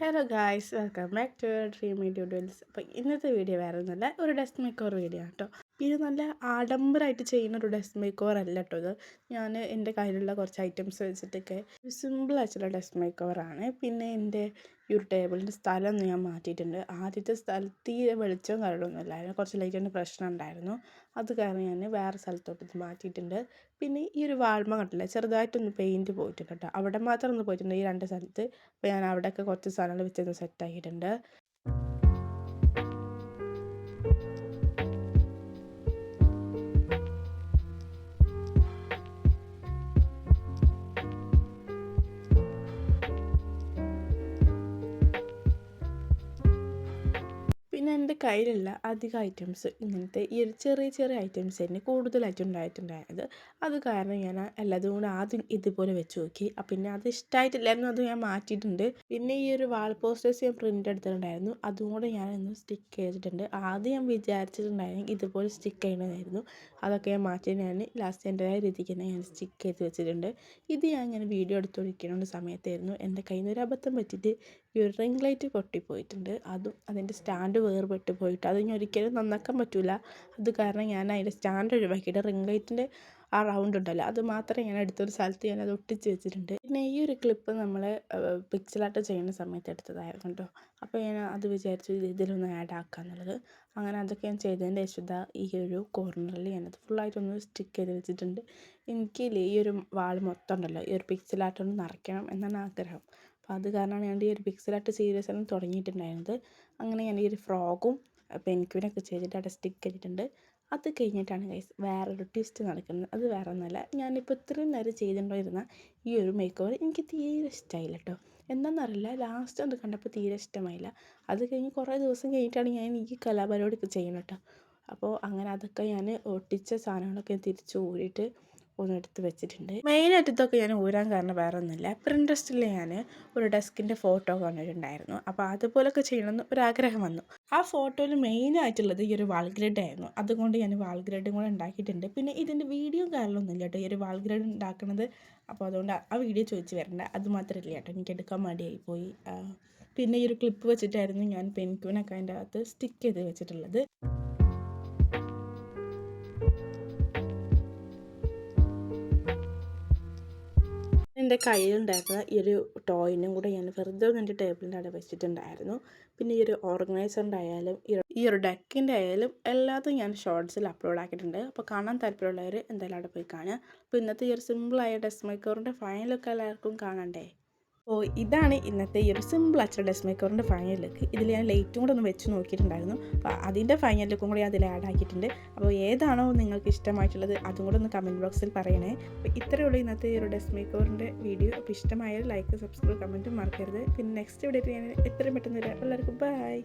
Hello guys, welcome back to Dreamy Tutorials. അപ്പോൾ ഇന്നത്തെ video വേറെ ഒന്നുമല്ല, ഒരു ഡസ്റ്റ് മേക്കോർ വീഡിയോ ആണ് കേട്ടോ. ഇത് നല്ല ആഡംബരമായിട്ട് ചെയ്യുന്ന ഒരു ഡസ്റ്റ് മേക്കോർ അല്ല കേട്ടോ. ഇത് ഞാൻ എൻ്റെ കയ്യിലുള്ള കുറച്ച് ഐറ്റംസ് വെച്ചിട്ടൊക്കെ ഒരു സിമ്പിളായിട്ടുള്ള ഡസ്റ്റ് മേക്കോറാണ്. പിന്നെ എൻ്റെ ഈ ഒരു ടേബിളിൻ്റെ സ്ഥലം ഒന്ന് ഞാൻ മാറ്റിയിട്ടുണ്ട്. ആദ്യത്തെ സ്ഥലത്ത് ഈ വെളിച്ചവും കാര്യങ്ങളൊന്നും ഇല്ലായിരുന്നു, കുറച്ച് ലൈറ്റിൻ്റെ പ്രശ്നം ഉണ്ടായിരുന്നു. അത് കാരണം ഞാൻ വേറെ സ്ഥലത്തോട്ട് ഇത് മാറ്റിയിട്ടുണ്ട്. പിന്നെ ഈ ഒരു വാൾമ കണ്ടില്ല, ചെറുതായിട്ടൊന്ന് പെയിൻറ്റ് പോയിട്ടുണ്ട് കേട്ടോ. അവിടെ മാത്രം ഒന്ന് പോയിട്ടുണ്ട്, ഈ രണ്ട് സ്ഥലത്ത്. അപ്പോൾ ഞാൻ അവിടെയൊക്കെ കുറച്ച് സാധനങ്ങൾ വെച്ചൊന്ന് സെറ്റാക്കിയിട്ടുണ്ട്. പിന്നെ എൻ്റെ കയ്യിലുള്ള അധികം ഐറ്റംസ് ഇങ്ങനത്തെ ഈ ഒരു ചെറിയ ചെറിയ ഐറ്റംസ് തന്നെ കൂടുതലായിട്ട് ഉണ്ടായിട്ടുണ്ടായത്. അത് കാരണം ഞാൻ എല്ലാതും കൂടെ ആദ്യം ഇതുപോലെ വെച്ച് നോക്കി. പിന്നെ അത് ഇഷ്ടമായിട്ടില്ലായിരുന്നു, അത് ഞാൻ മാറ്റിയിട്ടുണ്ട്. പിന്നെ ഈ ഒരു വാൾ പോസ്റ്റേഴ്സ് ഞാൻ പ്രിൻ്റ് എടുത്തിട്ടുണ്ടായിരുന്നു, അതും കൂടെ ഞാനൊന്ന് സ്റ്റിക്ക് ചെയ്തിട്ടുണ്ട്. ആദ്യം ഞാൻ വിചാരിച്ചിട്ടുണ്ടായിരുന്നു ഇതുപോലെ സ്റ്റിക്ക് ചെയ്യണമായിരുന്നു. അതൊക്കെ ഞാൻ മാറ്റി ഞാൻ ലാസ്റ്റ് എൻ്റെതായ രീതിക്ക് തന്നെ ഞാൻ സ്റ്റിക്ക് ചെയ്ത് വെച്ചിട്ടുണ്ട്. ഇത് ഞാൻ ഇങ്ങനെ വീഡിയോ എടുത്തുകൊണ്ടിരിക്കുന്ന സമയത്തായിരുന്നു എൻ്റെ കയ്യിൽ നിന്ന് ഒരു അബദ്ധം പറ്റിയിട്ട് ഈ ഒരു റിംഗ് ലൈറ്റ് പൊട്ടിപ്പോയിട്ടുണ്ട്. അതും അതിൻ്റെ സ്റ്റാൻഡ് വേർപെട്ട് പോയിട്ട് അതിന് ഒരിക്കലും നന്നാക്കാൻ പറ്റില്ല. അത് കാരണം ഞാൻ അതിൻ്റെ സ്റ്റാൻഡ് ഒഴിവാക്കിയിട്ട് റിംഗ് ലൈറ്റിൻ്റെ ആ റൗണ്ട് ഉണ്ടല്ലോ, അത് മാത്രമേ ഞാൻ എടുത്തൊരു സ്ഥലത്ത് ഞാനത് ഒട്ടിച്ച് വെച്ചിട്ടുണ്ട്. പിന്നെ ഈ ഒരു ക്ലിപ്പ് നമ്മൾ പിക്സലായിട്ട് ചെയ്യുന്ന സമയത്ത് എടുത്തതായിരുന്നു കേട്ടോ. അപ്പോൾ ഞാൻ അത് വിചാരിച്ചു ഇതിലൊന്ന് ആഡ് ആക്കാമെന്നുള്ളത്. അങ്ങനെ അതൊക്കെ ഞാൻ ചെയ്തതിൻ്റെ ശേഷം ഈ ഒരു കോർണറിൽ ഞാനത് ഫുള്ളായിട്ടൊന്ന് സ്റ്റിക്ക് ചെയ്ത് വെച്ചിട്ടുണ്ട്. എനിക്ക് ഈ ഒരു വാൾ മൊത്തം ഉണ്ടല്ലോ ഈ ഒരു പിക്സലായിട്ടൊന്ന് നിറയ്ക്കണം എന്നാണ് ആഗ്രഹം. അപ്പോൾ അത് കാരണമാണ് ഞാൻ ഈ ഒരു പിക്സലായിട്ട് സീരീസ് എല്ലാം തുടങ്ങിയിട്ടുണ്ടായിരുന്നത്. അങ്ങനെ ഞാൻ ഈ ഒരു ഫ്രോഗും പെൻക്വിനൊക്കെ ചെയ്തിട്ട് അവിടെ സ്റ്റിക്ക് ചെയ്തിട്ടുണ്ട്. അത് കഴിഞ്ഞിട്ടാണ് ഗൈസ് വേറൊരു ട്വിസ്റ്റ് നടക്കുന്നത്. അത് വേറെ ഒന്നുമല്ല, ഞാനിപ്പോൾ ഇത്രയും നേരം ചെയ്തുകൊണ്ടിരുന്ന ഈ ഒരു മേക്ക് ഓവർ എനിക്ക് തീരെ ഇഷ്ടമായില്ല കേട്ടോ. എന്താണെന്നറിയില്ല, ലാസ്റ്റ് അത് കണ്ടപ്പോൾ തീരെ ഇഷ്ടമായില്ല. അത് കഴിഞ്ഞ് കുറേ ദിവസം കഴിഞ്ഞിട്ടാണ് ഞാൻ ഈ കലാപരിപാടിയൊക്കെ ചെയ്യുന്നത് കേട്ടോ. അപ്പോൾ അങ്ങനെ അതൊക്കെ ഞാൻ ഒട്ടിച്ച സാധനങ്ങളൊക്കെ തിരിച്ച് ഊരിയിട്ട് ഒന്ന് എടുത്ത് വെച്ചിട്ടുണ്ട്. മെയിനായിട്ട് ഇതൊക്കെ ഞാൻ ഊരാൻ കാരണം വേറെ ഒന്നുമില്ല, പ്രിൻട്രസ്റ്റിൽ ഞാൻ ഒരു ഡെസ്കിൻ്റെ ഫോട്ടോ കണ്ടിട്ടുണ്ടായിരുന്നു. അപ്പോൾ അതുപോലൊക്കെ ചെയ്യണമെന്ന് ഒരാഗ്രഹം വന്നു. ആ ഫോട്ടോയിൽ മെയിനായിട്ടുള്ളത് ഈ ഒരു വാൾ ഗ്രിഡ് ആയിരുന്നു. അതുകൊണ്ട് ഞാൻ വാൾ ഗ്രിഡും കൂടെ ഉണ്ടാക്കിയിട്ടുണ്ട്. പിന്നെ ഇതിൻ്റെ വീഡിയോ കാര്യമൊന്നുമില്ല കേട്ടോ, ഈ ഒരു വാൾ ഗ്രിഡ് ഉണ്ടാക്കുന്നത്. അപ്പോൾ അതുകൊണ്ട് ആ വീഡിയോ ചോദിച്ച് വരണ്ട, അത് മാത്രമല്ല കേട്ടോ, എനിക്ക് എടുക്കാൻ മടിയായി പോയി. പിന്നെ ഈ ഒരു ക്ലിപ്പ് വെച്ചിട്ടായിരുന്നു ഞാൻ പെൻക്വിനൊക്കെ അതിൻ്റെ അകത്ത് സ്റ്റിക്ക് ചെയ്ത് വെച്ചിട്ടുള്ളത്. എൻ്റെ കയ്യിലുണ്ടായിരുന്ന ഈ ഒരു ടോയിനും കൂടെ ഞാൻ വെറുതെ ഒന്ന് എൻ്റെ ടേബിളിൻ്റെ അവിടെ വെച്ചിട്ടുണ്ടായിരുന്നു. പിന്നെ ഈ ഒരു ഓർഗനൈസറിൻ്റെ ആയാലും ഈ ഒരു ഡെക്കിൻ്റെ ആയാലും എല്ലാതും ഞാൻ ഷോർട്സിൽ അപ്ലോഡ് ആക്കിയിട്ടുണ്ട്. അപ്പോൾ കാണാൻ താല്പര്യമുള്ളവർ എന്തായാലും അവിടെ പോയി കാണുക. അപ്പോൾ ഇന്നത്തെ ഈ ഒരു സിമ്പിളായ ഡസ്റ്റ് മേക്കറിൻ്റെ ഫൈനൽ ലുക്ക് എല്ലാവർക്കും കാണണ്ടേ. അപ്പോൾ ഇതാണ് ഇന്നത്തെ ഈ ഒരു സിമ്പിൾ ആയിട്ടുള്ള ഡസ്റ്റ് മേക്കറിൻ്റെ ഫൈനൽ ലുക്ക്. ഇതിൽ ഞാൻ ലൈറ്റും കൂടെ ഒന്ന് വെച്ച് നോക്കിയിട്ടുണ്ടായിരുന്നു. അപ്പോൾ അതിൻ്റെ ഫൈനൽ ലുക്കും കൂടി അതിൽ ആഡ് ആക്കിയിട്ടുണ്ട്. അപ്പോൾ ഏതാണോ നിങ്ങൾക്ക് ഇഷ്ടമായിട്ടുള്ളത് അതും കൂടെ ഒന്ന് കമൻറ്റ് ബോക്സിൽ പറയണേ. അപ്പോൾ ഇത്രയേ ഉള്ളൂ ഇന്നത്തെ ഈ ഒരു ഡസ്റ്റ് മേക്കറിൻ്റെ വീഡിയോ. അപ്പോൾ ഇഷ്ടമായാൽ ലൈക്ക്, സബ്സ്ക്രൈബ്, കമൻറ്റും മറക്കരുത്. പിന്നെ നെക്സ്റ്റ് വീഡിയോയിൽ ഞാൻ എത്രയും പെട്ടെന്ന് വരാം. എല്ലാവർക്കും ബൈ.